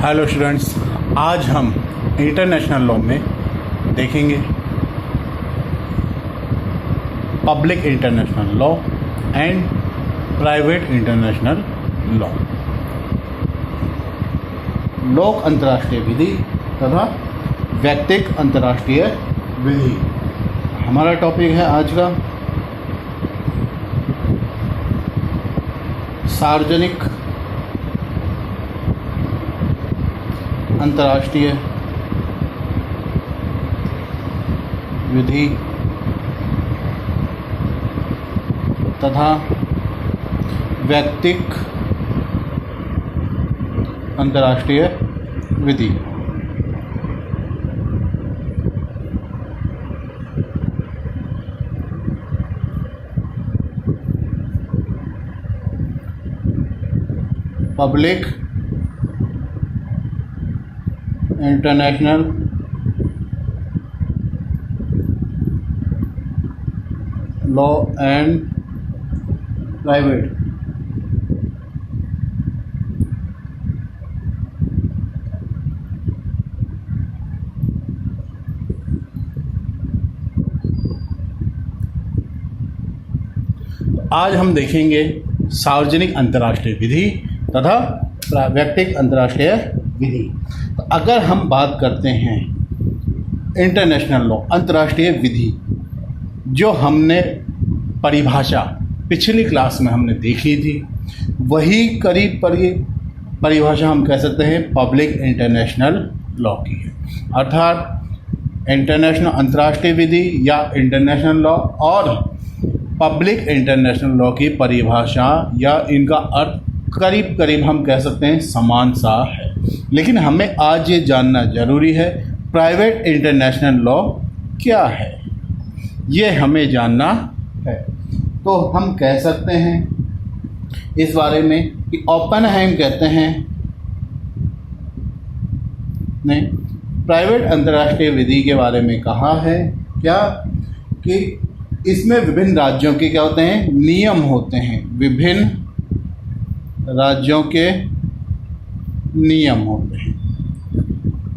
Hello students, आज हम international law में देखेंगे public international law and private international law, लोक अंतर्राष्ट्रीय विधि तथा व्यक्तिक अंतर्राष्ट्रीय विधि। हमारा टॉपिक है आज का सार्वजनिक अंतर्राष्ट्रीय विधि तथा व्यक्तिक अंतर्राष्ट्रीय विधि। Public international law and private आज हम देखेंगे सार्वजनिक अंतर्राष्ट्रीय विधि तथा व्यक्तिक अंतर्राष्ट्रीय विधि। तो अगर हम बात करते हैं इंटरनेशनल लॉ अंतर्राष्ट्रीय विधि, जो हमने परिभाषा पिछली क्लास में हमने देखी थी, वही करीब परिभाषा हम कह सकते हैं पब्लिक इंटरनेशनल लॉ की है। अर्थात इंटरनेशनल अंतर्राष्ट्रीय विधि या इंटरनेशनल लॉ और पब्लिक इंटरनेशनल लॉ की परिभाषा या इनका अर्थ करीब करीब हम कह सकते हैं समान सा है। लेकिन हमें आज ये जानना ज़रूरी है प्राइवेट इंटरनेशनल लॉ क्या है, ये हमें जानना है। तो हम कह सकते हैं इस बारे में कि ओपेनहाइम कहते हैं ने प्राइवेट अंतर्राष्ट्रीय विधि के बारे में कहा है क्या कि इसमें विभिन्न राज्यों के क्या होते हैं, नियम होते हैं। विभिन्न राज्यों के नियम होते हैं।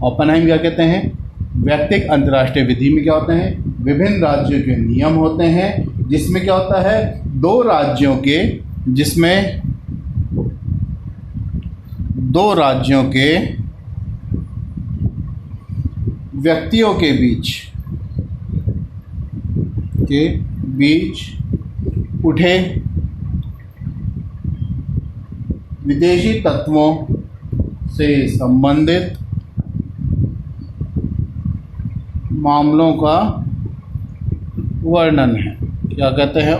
ओपेनहाइम क्या कहते हैं, व्यक्तिक अंतर्राष्ट्रीय विधि में क्या होते हैं, विभिन्न राज्यों के नियम होते हैं, जिसमें क्या होता है, दो राज्यों के व्यक्तियों के बीच उठे विदेशी तत्वों से संबंधित मामलों का वर्णन है। क्या कहते हैं,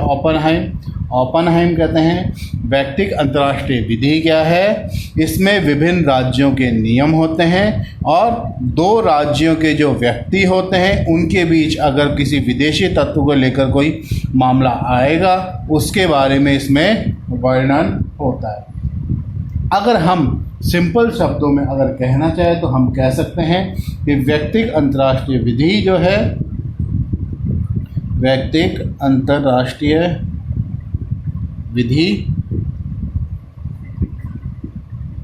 ओपेनहाइम कहते हैं व्यक्तिक अंतर्राष्ट्रीय विधि क्या है, इसमें विभिन्न राज्यों के नियम होते हैं और दो राज्यों के जो व्यक्ति होते हैं उनके बीच अगर किसी विदेशी तत्व को लेकर कोई मामला आएगा उसके बारे में इसमें वर्णन होता है। अगर हम सिंपल शब्दों में अगर कहना चाहें तो हम कह सकते हैं कि व्यक्तिक अंतर्राष्ट्रीय विधि जो है, व्यक्तिक अंतर्राष्ट्रीय विधि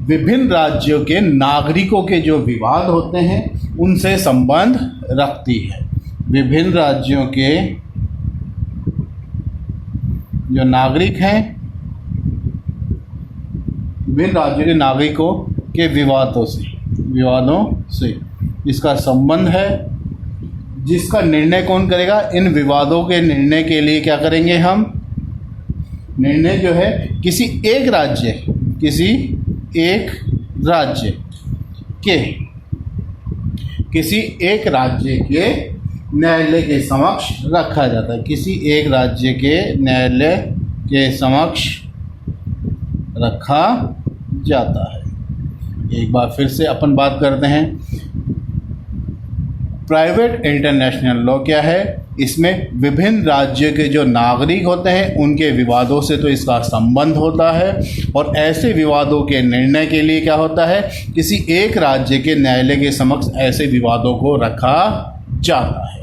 विभिन्न राज्यों के नागरिकों के जो विवाद होते हैं उनसे संबंध रखती है। विभिन्न राज्यों के जो नागरिक हैं, विभिन्न राज्यों के नागरिकों के विवादों से इसका संबंध है, जिसका निर्णय कौन करेगा, इन विवादों के निर्णय के लिए क्या करेंगे हम, निर्णय जो है किसी एक राज्य के न्यायालय के समक्ष रखा जाता है। किसी एक राज्य के न्यायालय के समक्ष रखा जाता है। एक बार फिर से अपन बात करते हैं प्राइवेट इंटरनेशनल लॉ क्या है, इसमें विभिन्न राज्यों के जो नागरिक होते हैं उनके विवादों से तो इसका संबंध होता है और ऐसे विवादों के निर्णय के लिए क्या होता है, किसी एक राज्य के न्यायालय के समक्ष ऐसे विवादों को रखा जाता है।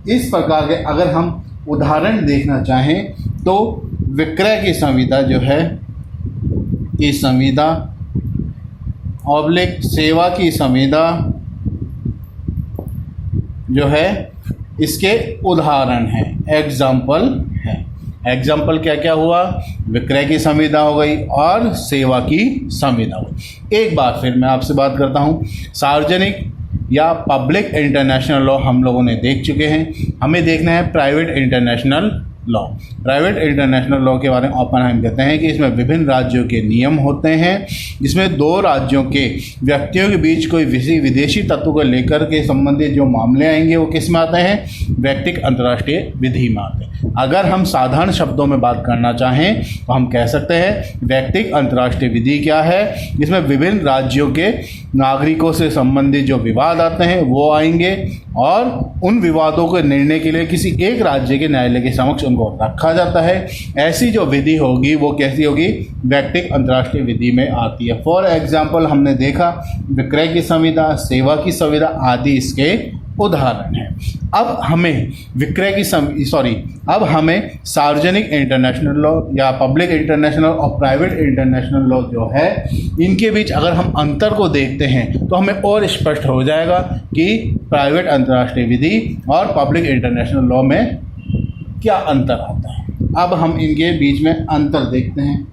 इस प्रकार के अगर हम उदाहरण देखना चाहें तो विक्रय की संविदा जो है, ये संविदा ऑब्लिक सेवा की संविदा जो है इसके उदाहरण हैं, एग्जाम्पल है। एग्जाम्पल क्या क्या हुआ? विक्रय की संविदा हो गई और सेवा की संविदा हो गई। एक बार फिर मैं आपसे बात करता हूँ, सार्वजनिक या पब्लिक इंटरनेशनल लॉ हम लोगों ने देख चुके हैं, हमें देखना है private international law. Private international law के बारे में ओपेनहाइमर कहते हैं कि इसमें विभिन्न राज्यों के नियम होते हैं, जिसमें दो राज्यों के व्यक्तियों के बीच कोई विदेशी तत्व को लेकर के संबंधित जो मामले आएंगे वो किस में आते हैं? व्यक्तिक अंतर्राष्ट्रीय विधि में आते हैं। अगर हम साधारण शब्दों में बात करना चाहें तो हम कह सकते हैं व्यक्तिक अंतर्राष्ट्रीय विधि क्या है? जिसमें विभिन्न राज्यों के नागरिकों से संबंधित जो विवाद आते हैं वो आएंगे और उन विवादों के निर्णय के लिए किसी एक राज्य के न्यायालय के समक्ष उनको रखा जाता है। ऐसी जो विधि होगी वो कैसी होगी? व्यक्तिक अंतर्राष्ट्रीय विधि में आती है। फॉर एग्जाम्पल हमने देखा विक्रय की संविदा, सेवा की संविदा आदि इसके उदाहरण है। अब हमें विक्रय की अब हमें सार्वजनिक इंटरनेशनल लॉ या पब्लिक इंटरनेशनल और प्राइवेट इंटरनेशनल लॉ जो है इनके बीच अगर हम अंतर को देखते हैं तो हमें और स्पष्ट हो जाएगा कि प्राइवेट अंतर्राष्ट्रीय विधि और पब्लिक इंटरनेशनल लॉ में क्या अंतर आता है। अब हम इनके बीच में अंतर देखते हैं।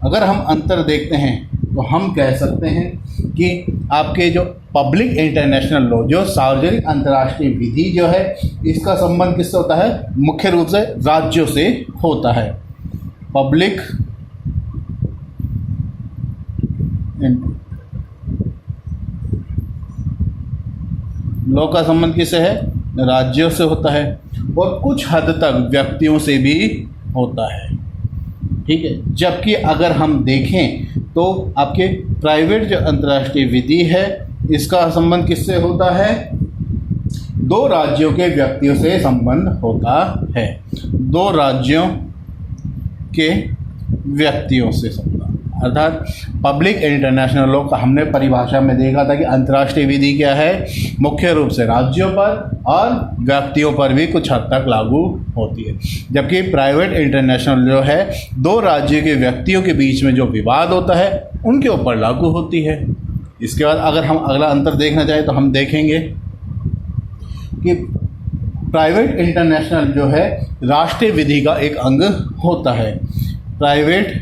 अगर हम अंतर देखते हैं तो हम कह सकते हैं कि आपके जो पब्लिक इंटरनेशनल लॉ, जो सार्वजनिक अंतर्राष्ट्रीय विधि जो है, इसका संबंध किससे होता है? मुख्य रूप से राज्यों से होता है। पब्लिक लॉ का संबंध किससे है? राज्यों से होता है और कुछ हद तक व्यक्तियों से भी होता है। ठीक है। जबकि अगर हम देखें तो आपके प्राइवेट जो अंतर्राष्ट्रीय विधि है इसका संबंध किससे होता है? दो राज्यों के व्यक्तियों से संबंध होता है। दो राज्यों के व्यक्तियों से संबंध, अर्थात पब्लिक इंटरनेशनल लॉ का हमने परिभाषा में देखा था कि अंतर्राष्ट्रीय विधि क्या है? मुख्य रूप से राज्यों पर और व्यक्तियों पर भी कुछ हद तक लागू होती है। जबकि प्राइवेट इंटरनेशनल जो है दो राज्यों के व्यक्तियों के बीच में जो विवाद होता है उनके ऊपर लागू होती है। इसके बाद अगर हम अगला अंतर देखना चाहें तो हम देखेंगे कि प्राइवेट इंटरनेशनल जो है राष्ट्रीय विधि का एक अंग होता है। प्राइवेट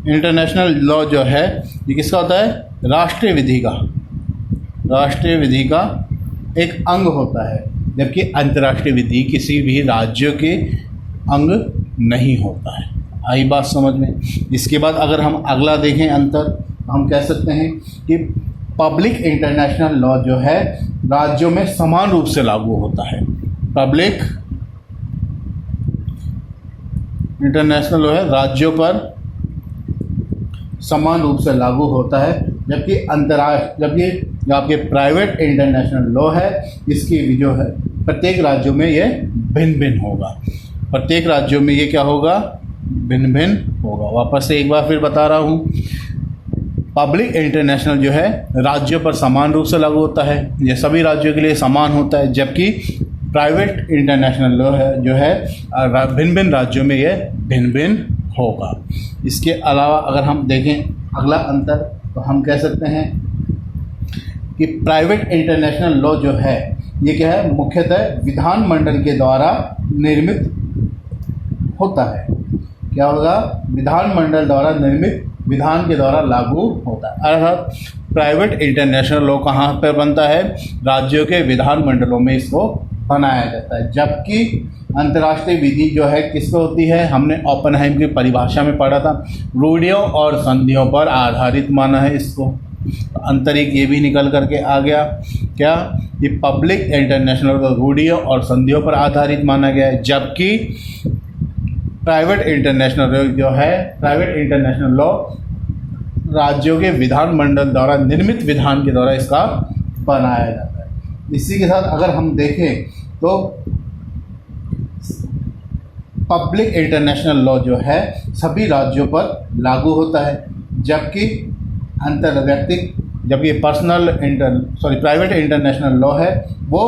इंटरनेशनल लॉ जो है ये किसका होता है? राष्ट्रीय विधि का एक अंग होता है, जबकि अंतर्राष्ट्रीय विधि किसी भी राज्य के अंग नहीं होता है। आई बात समझ में? इसके बाद अगर हम अगला देखें अंतर, हम कह सकते हैं कि पब्लिक इंटरनेशनल लॉ जो है राज्यों में समान रूप से लागू होता है। पब्लिक इंटरनेशनल लॉ है राज्यों पर समान रूप से लागू होता है, जबकि जो आपके प्राइवेट इंटरनेशनल लॉ है इसकी जो है प्रत्येक राज्यों में ये भिन्न भिन्न होगा। प्रत्येक राज्यों में ये क्या होगा? भिन्न भिन्न होगा। वापस से एक बार फिर बता रहा हूँ, पब्लिक इंटरनेशनल जो है राज्यों पर समान रूप से लागू होता है, ये सभी राज्यों के लिए समान होता है। जबकि प्राइवेट इंटरनेशनल लॉ है जो है भिन्न भिन्न राज्यों में ये भिन्न भिन्न होगा। इसके अलावा अगर हम देखें अगला अंतर तो हम कह सकते हैं कि प्राइवेट इंटरनेशनल लॉ जो है ये क्या है? मुख्यतः विधानमंडल के द्वारा निर्मित होता है। क्या होगा? विधानमंडल द्वारा निर्मित विधान के द्वारा लागू होता है। अर्थात प्राइवेट इंटरनेशनल लॉ कहाँ पर बनता है? राज्यों के विधानमंडलों में इसको बनाया जाता है। जबकि अंतर्राष्ट्रीय विधि जो है किस पे होती है? हमने ओपेनहाइमर की परिभाषा में पढ़ा था, रूढ़ियों और संधियों पर आधारित माना है इसको। तो अंतर एक ये भी निकल करके आ गया, क्या? ये पब्लिक इंटरनेशनल को रूढ़ियों और संधियों पर आधारित माना गया है। जबकि प्राइवेट इंटरनेशनल लॉ राज्यों के विधानमंडल द्वारा निर्मित विधान के द्वारा इसका बनाया जाता है। इसी के साथ अगर हम देखें तो पब्लिक इंटरनेशनल लॉ जो है सभी राज्यों पर लागू होता है, जबकि प्राइवेट इंटरनेशनल लॉ है वो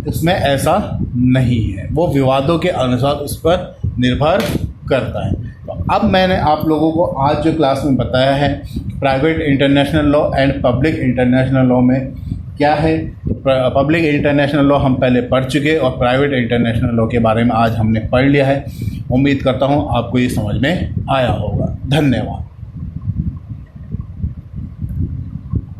इसमें ऐसा नहीं है, वो विवादों के अनुसार उस पर निर्भर करता है। तो अब मैंने आप लोगों को आज जो क्लास में बताया है private international law and public international law में क्या है। पब्लिक इंटरनेशनल लॉ हम पहले पढ़ चुके और प्राइवेट इंटरनेशनल लॉ के बारे में आज हमने पढ़ लिया है। उम्मीद करता हूँ आपको ये समझ में आया होगा। धन्यवाद।